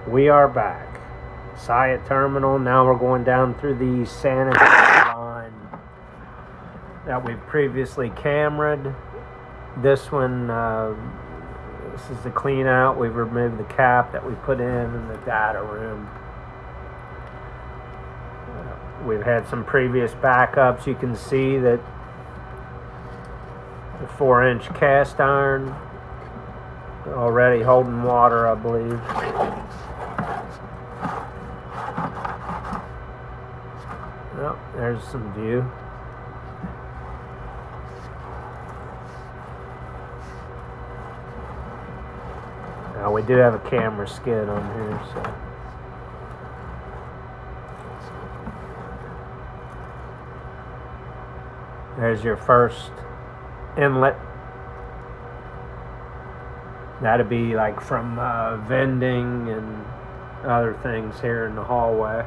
We are back. Saia Terminal. Now we're going down through the sanitary line that we've previously cameraed. This one, this is the clean out. We've removed the cap that we put in the data room. We've had some previous backups. You can see that the 4-inch cast iron already holding water, I believe. Well, there's some view. Now we do have a camera skid on here, so. There's your first inlet. That'd be like from vending and other things here in the hallway.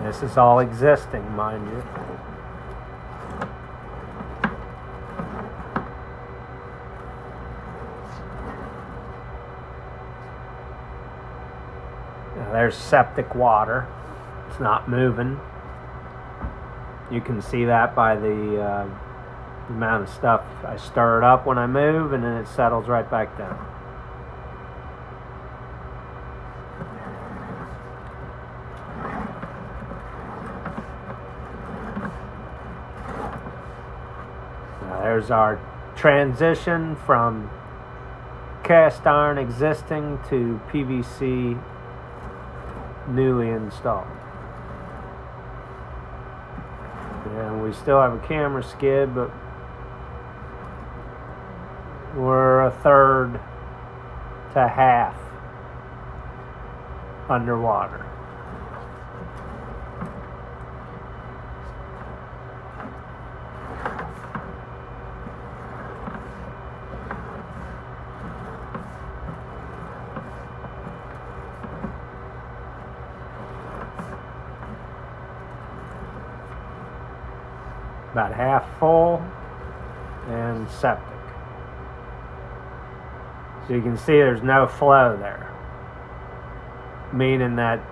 This is all existing, mind you. Now there's septic water. It's not moving. You can see that by the amount of stuff I stir it up when I move, and then it settles right back down. There's our transition from cast iron existing to PVC newly installed. And we still have a camera skid, but we're a third to half underwater. About half full and septic. So you can see there's no flow there, meaning that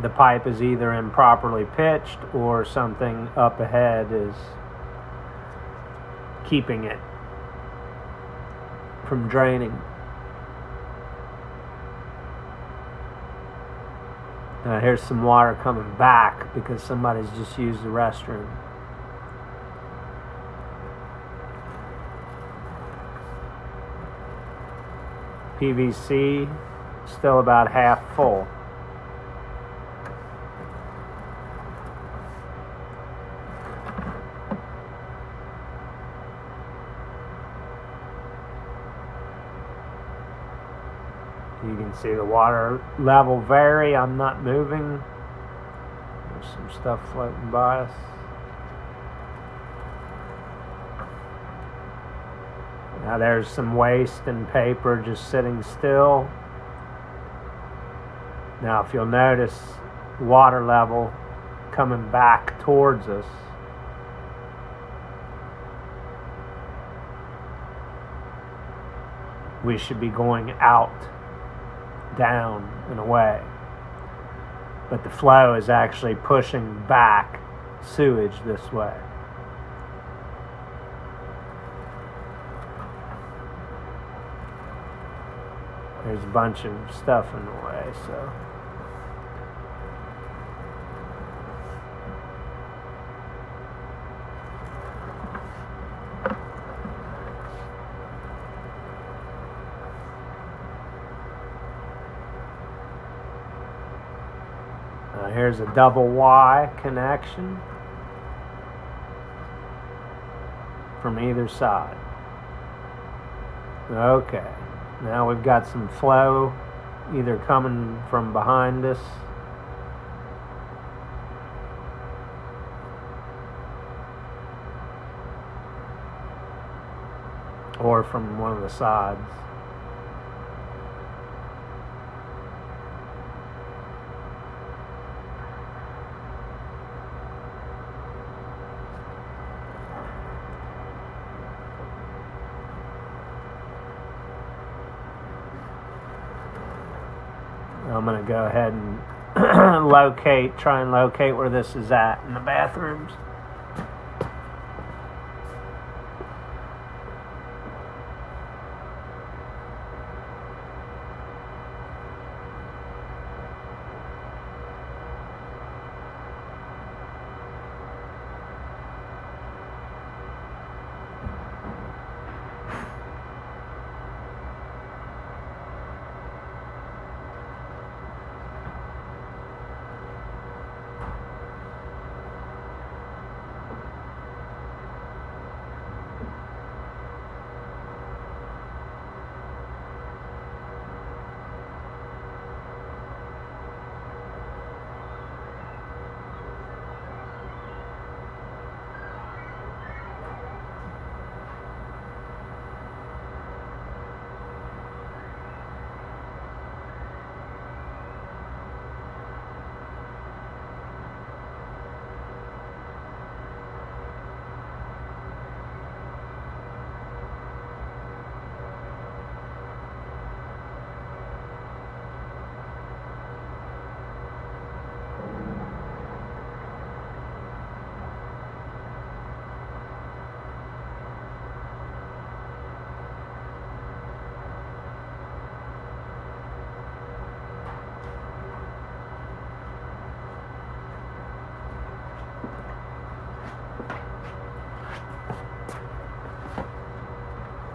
the pipe is either improperly pitched or something up ahead is keeping it from draining. Now here's some water coming back because somebody's just used the restroom. PVC still about half full. You can see the water level vary. I'm not moving. There's some stuff floating by us. Now there's some waste and paper just sitting still. Now if you'll notice, water level coming back towards us. We should be going out, down, and away. But the flow is actually pushing back sewage this way. There's a bunch of stuff in the way, so. Here's a double Y connection from either side. Okay. Now we've got some flow either coming from behind us or from one of the sides. I'm going to go ahead and try and locate where this is at in the bathrooms.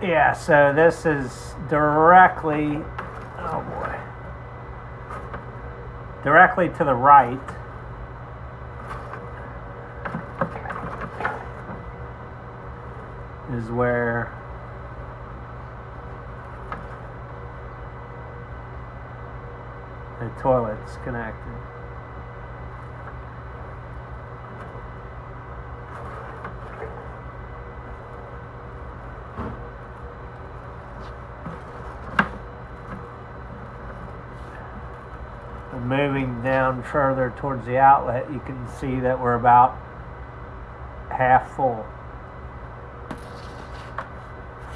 Yeah, so this is directly, oh boy, directly to the right. Is where the toilet's connected. Moving down further towards the outlet, you can see that we're about half full.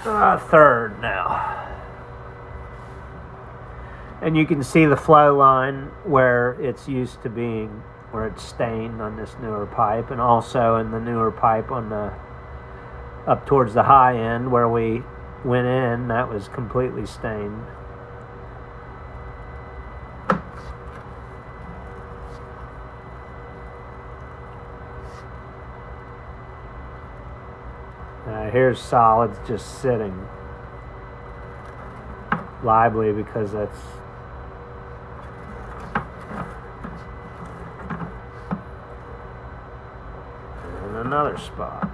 A third now. And you can see the flow line where it's used to being, where it's stained on this newer pipe, and also in the newer pipe on the up towards the high end where we went in, that was completely stained. Here's solids just sitting lively because that's in another spot.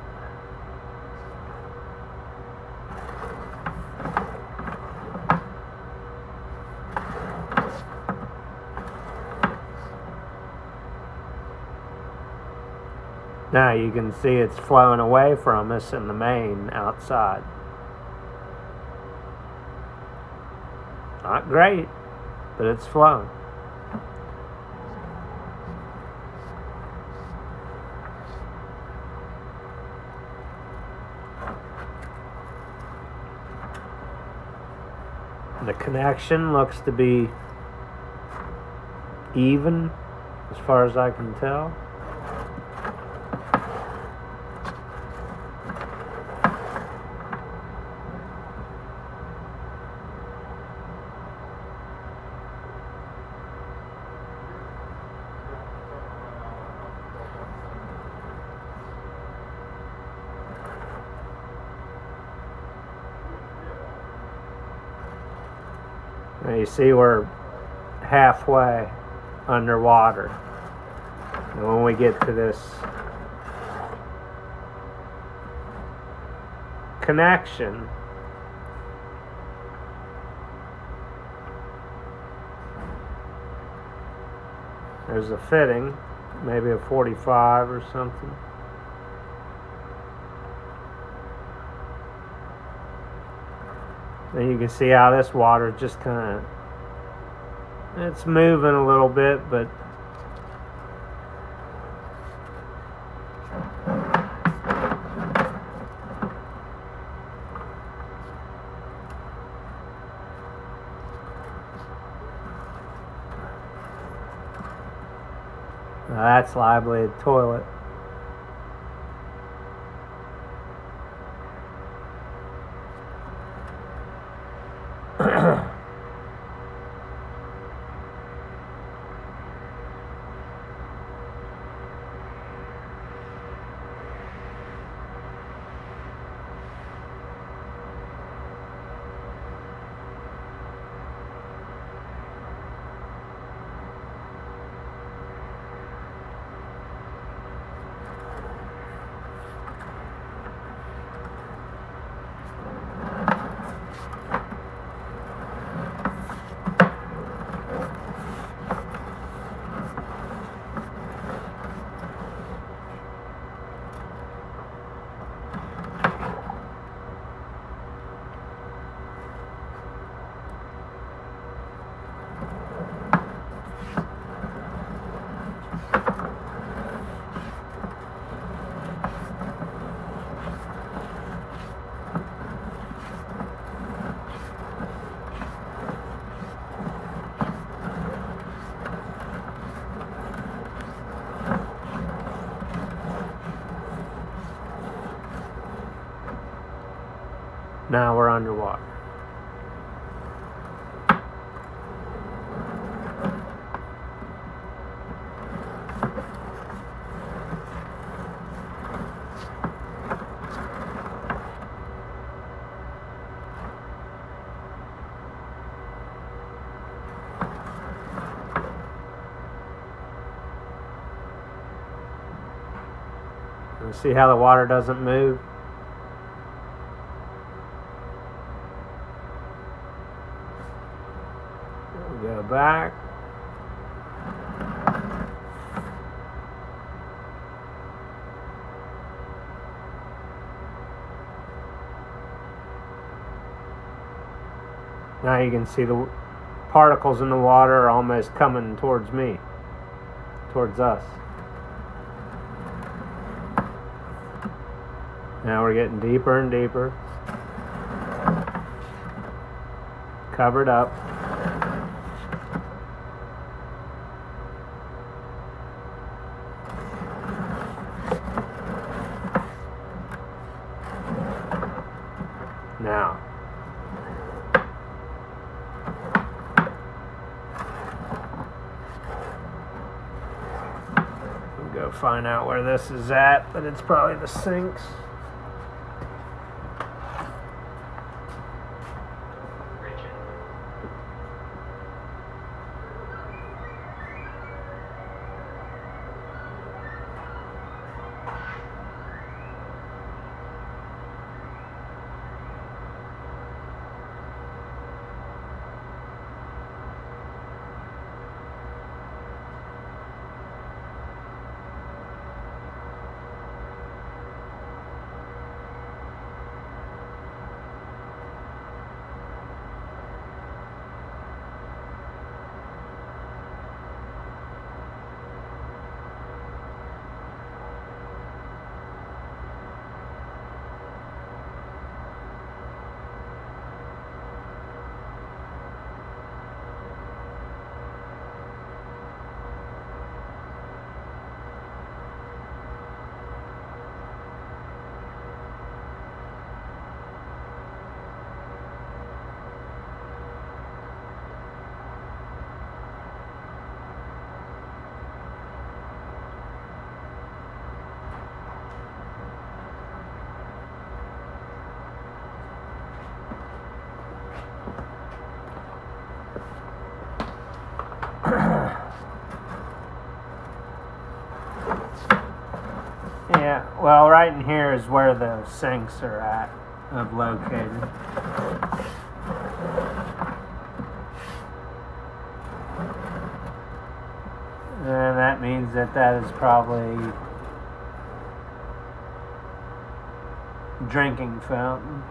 Now you can see it's flowing away from us in the main outside. Not great, but it's flowing. The connection looks to be even as far as I can tell. Now you see we're halfway underwater. And when we get to this connection, there's a fitting, maybe a 45 or something. And you can see how this water just kind of, it's moving a little bit, but that's liably a toilet. Now we're underwater. You see how the water doesn't move? Go back. Now you can see the particles in the water are almost coming towards me, towards us. Now we're getting deeper and deeper. Covered up. Now, we'll go find out where this is at, but it's probably the sinks. Yeah, well, right in here is where the sinks are located. And that means that is probably drinking fountain.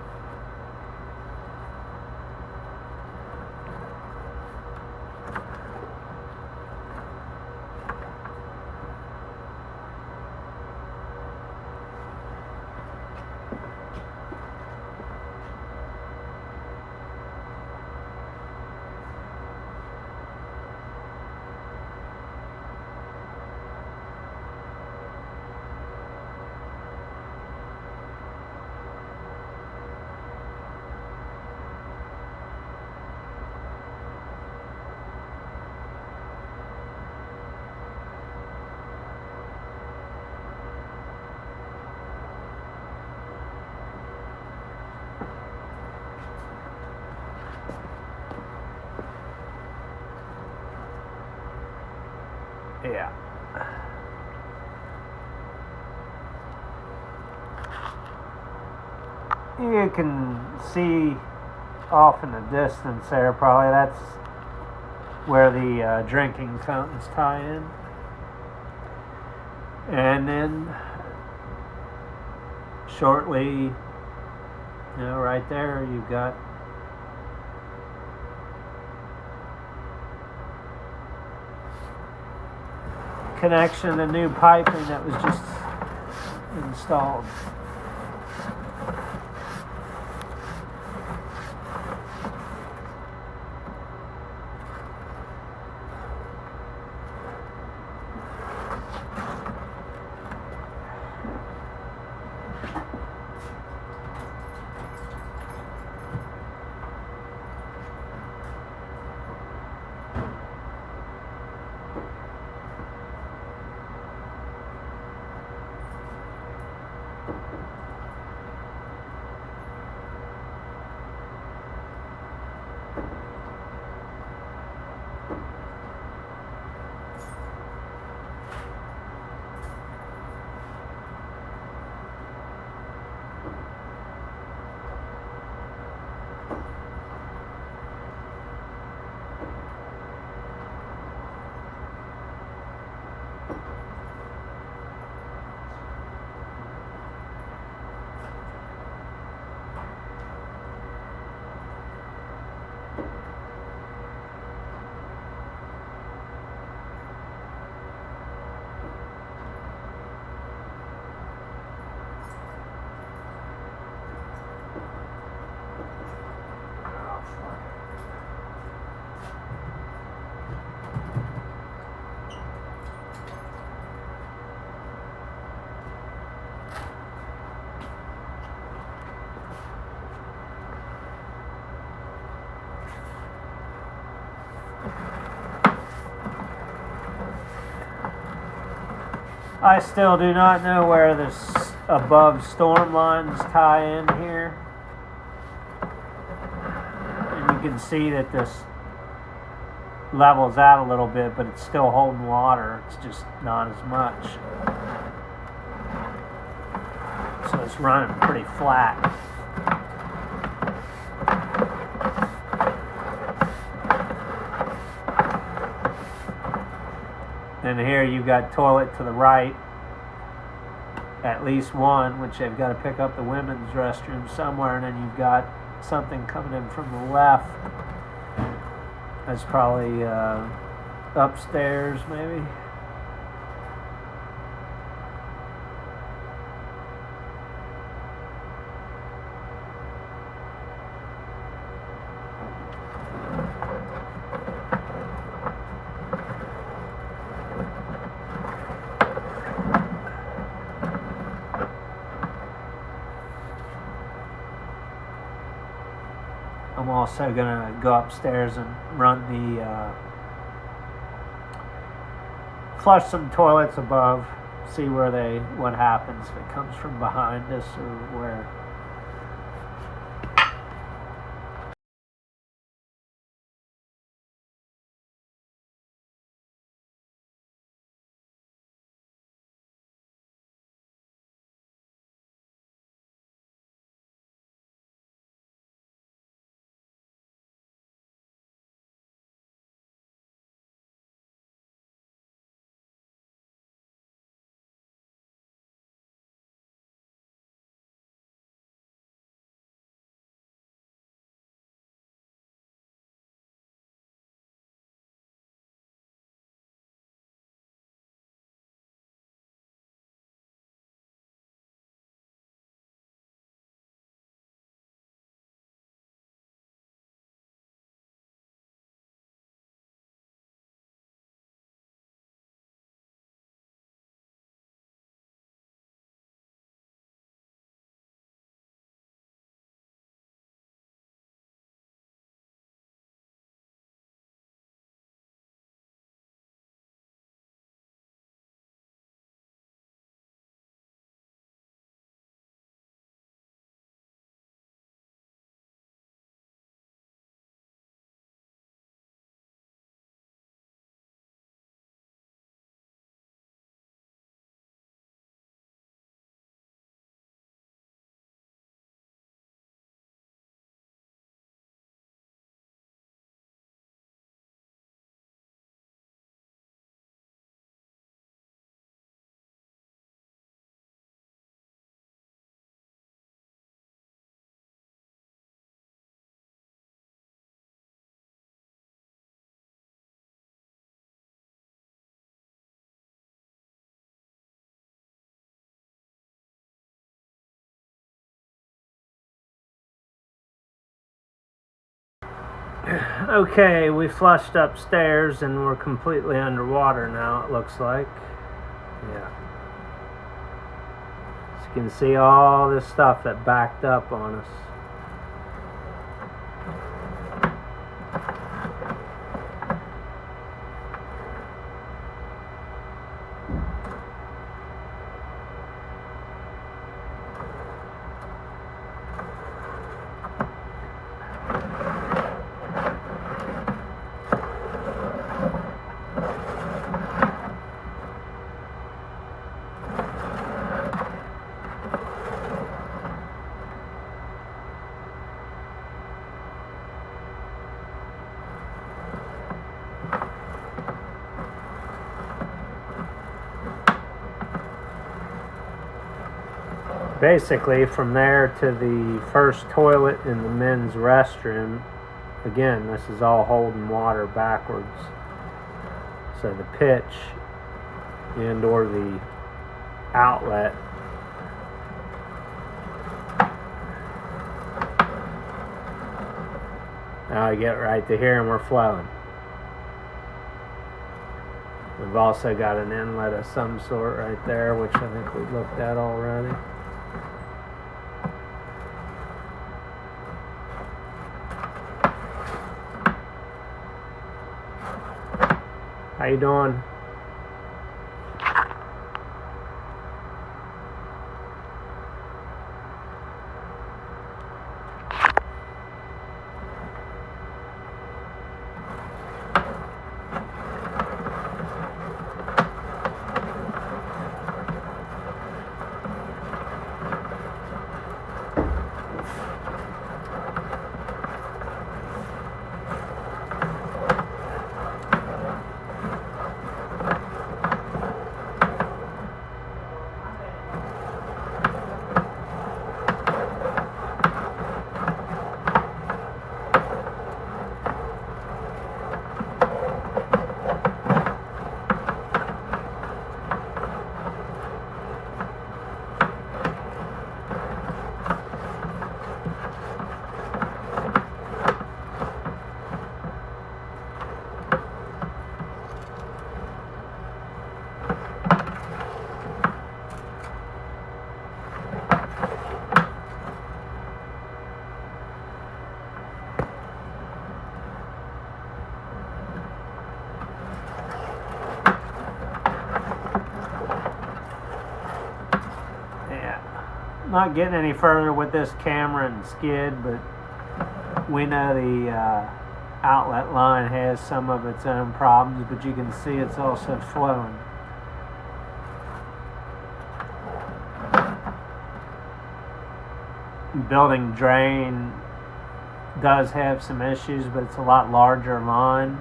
Yeah. You can see off in the distance there, probably that's where the drinking fountains tie in. And then shortly, right there, you've got connection to new piping that was just installed. I still do not know where this above storm lines tie in here. And you can see that this levels out a little bit, but it's still holding water. It's just not as much. So it's running pretty flat. And here you've got toilet to the right, at least one, which they've got to pick up the women's restroom somewhere, and then you've got something coming in from the left. That's probably upstairs, maybe. I'm also gonna go upstairs and run the flush some toilets above, see what happens, if it comes from behind us or where. Okay, we flushed upstairs and we're completely underwater now, it looks like. Yeah. So you can see all this stuff that backed up on us. Basically, from there to the first toilet in the men's restroom, again, this is all holding water backwards. So the pitch and or the outlet now I get right to here and we're flowing. We've also got an inlet of some sort right there, which I think we've looked at already. How you doing? Not getting any further with this camera and skid, but we know the outlet line has some of its own problems, but you can see it's also flowing. Building drain does have some issues, but it's a lot larger line.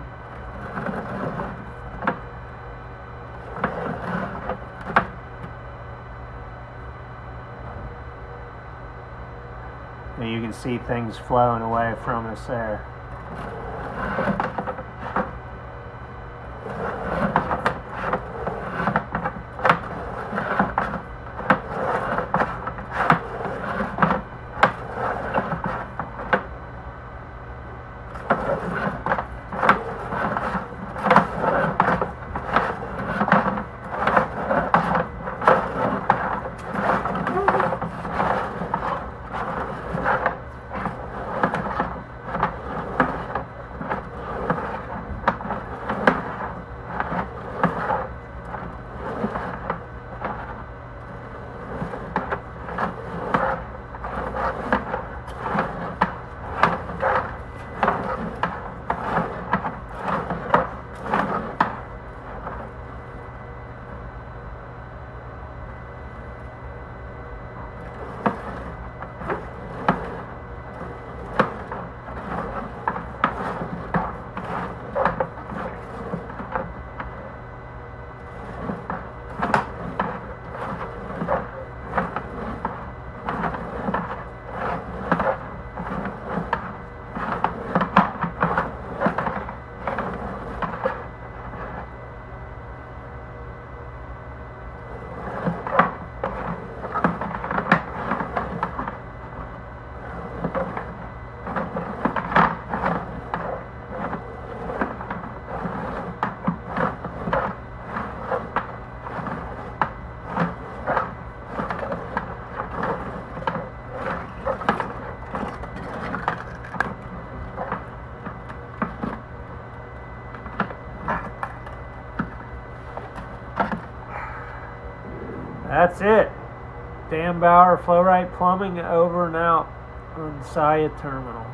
And you can see things flowing away from us there. That's it. Dan Bauer, Flow-Rite Plumbing, over and out on Saia Terminal.